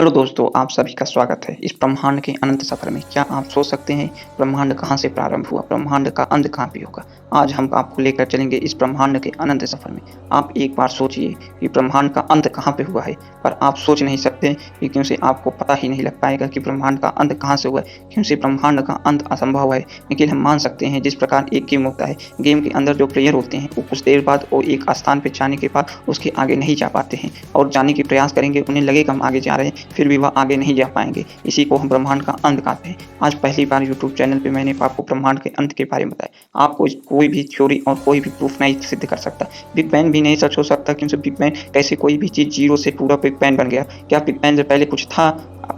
Hello दोस्तों, आप सभी का स्वागत है इस ब्रह्मांड के अनंत सफर में। क्या आप सोच सकते हैं ब्रह्मांड कहाँ से प्रारंभ हुआ, ब्रह्मांड का अंत कहाँ पे होगा? आज हम आपको लेकर चलेंगे इस ब्रह्मांड के अनंत सफर में। आप एक बार सोचिए कि ब्रह्मांड का अंत कहाँ पे हुआ है, पर आप सोच नहीं सकते कि क्यों से आपको पता ही नहीं लग पाएगा कि ब्रह्मांड का अंत कहाँ से हुआ है, क्यों से ब्रह्मांड का अंत असंभव है। लेकिन हम मान सकते हैं जिस प्रकार एक गेम होता है, गेम के अंदर जो प्लेयर होते हैं वो कुछ देर बाद वो एक स्थान पे जाने के बाद उसके आगे नहीं जा पाते हैं और जाने की प्रयास करेंगे, उन्हें लगेगा हम आगे जा रहे हैं, फिर भी वह आगे नहीं जा पाएंगे। इसी को हम ब्रह्मांड का अंत कहते हैं। आज पहली बार यूट्यूब चैनल पे मैंने आपको ब्रह्मांड के अंत के बारे में बताया। आपको कोई भी थ्योरी और कोई भी प्रूफ नहीं सिद्ध कर सकता। बिग बैंग भी नहीं सच हो सकता, क्योंकि बिग बैंग कैसे कोई भी चीज़ जीरो से पूरा बिग बैंग बन गया। क्या बिग बैंग से पहले कुछ था?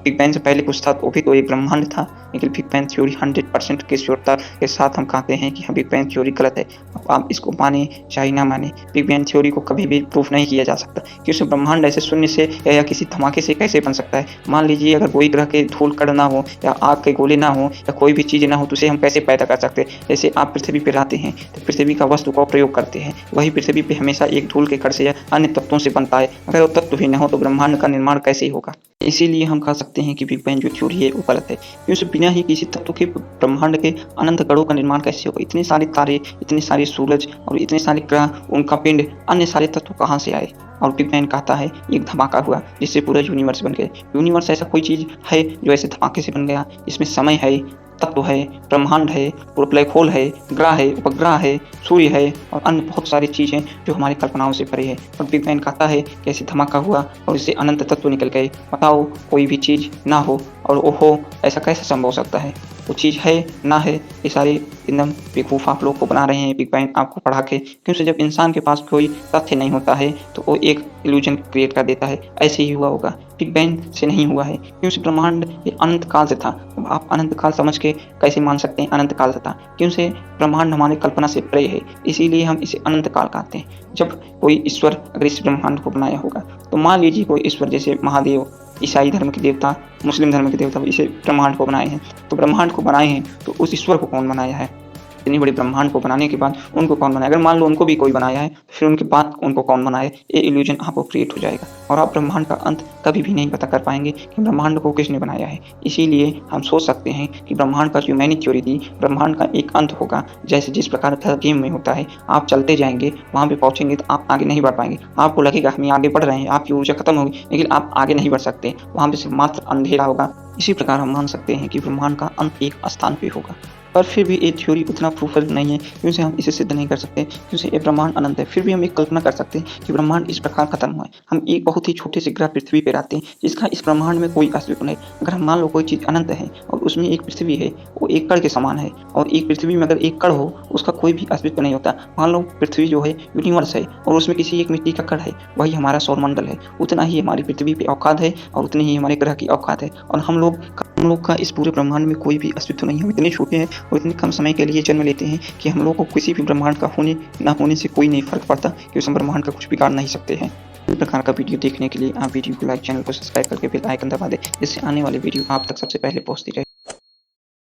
बिग बैंग से पहले कुछ था तो भी तो एक ब्रह्मांड था। लेकिन बिग बैंग थ्योरी 100% की श्योरता के साथ हम कहते हैं कि हाँ, बिग बैंग थ्योरी गलत है। अब आप इसको माने चाहे ना माने, बिग बैंग थ्योरी को कभी भी प्रूफ नहीं किया जा सकता, क्योंकि ब्रह्मांड ऐसे शून्य से या किसी धमाके से कैसे बन सकता है। मान लीजिए अगर कोई ग्रह के धूल कण ना हो या आग के गोले ना हो या कोई भी चीज़ ना हो तो उसे हम कैसे पैदा कर सकते हैं? जैसे आप पृथ्वी पर आते हैं तो पृथ्वी का वस्तु का प्रयोग करते हैं, वही पृथ्वी पर हमेशा एक धूल के कण से या अन्य तत्वों से बनता है। अगर वो तत्व भी न हो तो ब्रह्मांड का निर्माण कैसे होगा? इसीलिए हम कह सकते हैं कि बिग बैंग जो थ्योरी है वो गलत है, क्योंकि बिना ही किसी तत्व के ब्रह्मांड के अनंत कणों का निर्माण कैसे होगा? इतने सारे तारे, इतने सारे सूरज और इतने सारे ग्रह, उनका पिंड, अन्य सारे तत्व कहाँ से आए? और बिग बैंग कहता है एक धमाका हुआ जिससे पूरा यूनिवर्स बन गया। यूनिवर्स ऐसा कोई चीज़ है जो ऐसे धमाके से बन गया? इसमें समय है, तत्व है, ब्रह्मांड है, पूरा ब्लैक होल है, ग्रह है, उपग्रह है, सूर्य है और अन्य बहुत सारी चीज़ें जो हमारी कल्पनाओं से परे है। और बिग बैंग कहता है कि ऐसे धमाका हुआ और इससे अनंत तत्व निकल गए। बताओ, कोई भी चीज़ ना हो और वो हो, ऐसा कैसे संभव हो सकता है? वो चीज़ है ना है, ये सारे एकदम बेवकूफ़ आप लोग को बना रहे हैं बिग बैंग आपको पढ़ा के, क्योंकि जब इंसान के पास कोई तथ्य नहीं होता है तो वो एक इल्यूजन क्रिएट कर देता है। ऐसे ही हुआ होगा, बिग बैंग से नहीं हुआ है, क्योंकि ब्रह्मांड ये अनंत काल से था। अब आप अनंत काल समझ के कैसे मान सकते हैं अनंत काल से था? क्योंकि ब्रह्मांड हमारी कल्पना से परे है, इसीलिए हम इसे अनंत काल कहते हैं। जब कोई ईश्वर अगर इस ब्रह्मांड को बनाया होगा तो मान लीजिए कोई ईश्वर जैसे महादेव, ईसाई धर्म के देवता, मुस्लिम धर्म के देवता इसे ब्रह्मांड को बनाए हैं, तो ब्रह्मांड को बनाए हैं तो उस ईश्वर को कौन बनाया है? इतनी बड़ी ब्रह्मांड को बनाने के बाद उनको कौन बनाया? अगर मान लो उनको भी कोई बनाया है तो फिर उनके बाद उनको कौन बनाए? ये इल्यूजन आपको क्रिएट हो जाएगा और आप ब्रह्मांड का अंत कभी भी नहीं पता कर पाएंगे कि ब्रह्मांड को किसने बनाया है। इसीलिए हम सोच सकते हैं कि ब्रह्मांड का जो मैंने थ्योरी दी, ब्रह्मांड का एक अंत होगा। जैसे जिस प्रकार का गेम में होता है, आप चलते जाएंगे, वहाँ पे पहुँचेंगे तो आप आगे नहीं बढ़ पाएंगे। आपको लगेगा हम आगे बढ़ रहे हैं, आपकी ऊर्जा खत्म होगी, लेकिन आप आगे नहीं बढ़ सकते, वहाँ पे सिर्फ मात्र अंधेरा होगा। इसी प्रकार हम मान सकते हैं कि ब्रह्मांड का अंत एक स्थान पे होगा, पर फिर भी ये थ्योरी उतना प्रूफल नहीं है, क्योंकि हम इसे सिद्ध नहीं कर सकते, क्योंकि ये ब्रह्मांड अनंत है। फिर भी हम एक कल्पना कर सकते हैं कि ब्रह्मांड इस प्रकार खत्म हुआ है। हम एक बहुत ही छोटे से ग्रह पृथ्वी पर आते हैं जिसका इस ब्रह्मांड में कोई अस्तित्व नहीं। अगर हम मान लो कोई चीज़ अनंत है और उसमें एक पृथ्वी है, वो एक कण के समान है, और एक पृथ्वी में अगर एक कण हो उसका कोई भी अस्तित्व नहीं होता। मान लो पृथ्वी जो है यूनिवर्स है और उसमें किसी एक मिट्टी का कण है, वही हमारा सौरमंडल है। उतना ही हमारी पृथ्वी पर औकात है और उतनी ही हमारे ग्रह की औकात है, और हम लोग का इस पूरे ब्रह्मांड में कोई भी अस्तित्व नहीं है। हम इतने छोटे हैं और इतने कम समय के लिए जन्म लेते हैं कि हम लोग को किसी भी ब्रह्मांड का होने ना होने से कोई नहीं फर्क पड़ता, क्योंकि हम ब्रह्मांड का कुछ बिगाड़ नहीं सकते हैं। इस प्रकार का वीडियो देखने के लिए आप वीडियो को लाइक, चैनल को सब्सक्राइब करके बेल आइकन दबा दें, जिससे आने वाले वीडियो आप तक सबसे पहले पहुंचती रहे।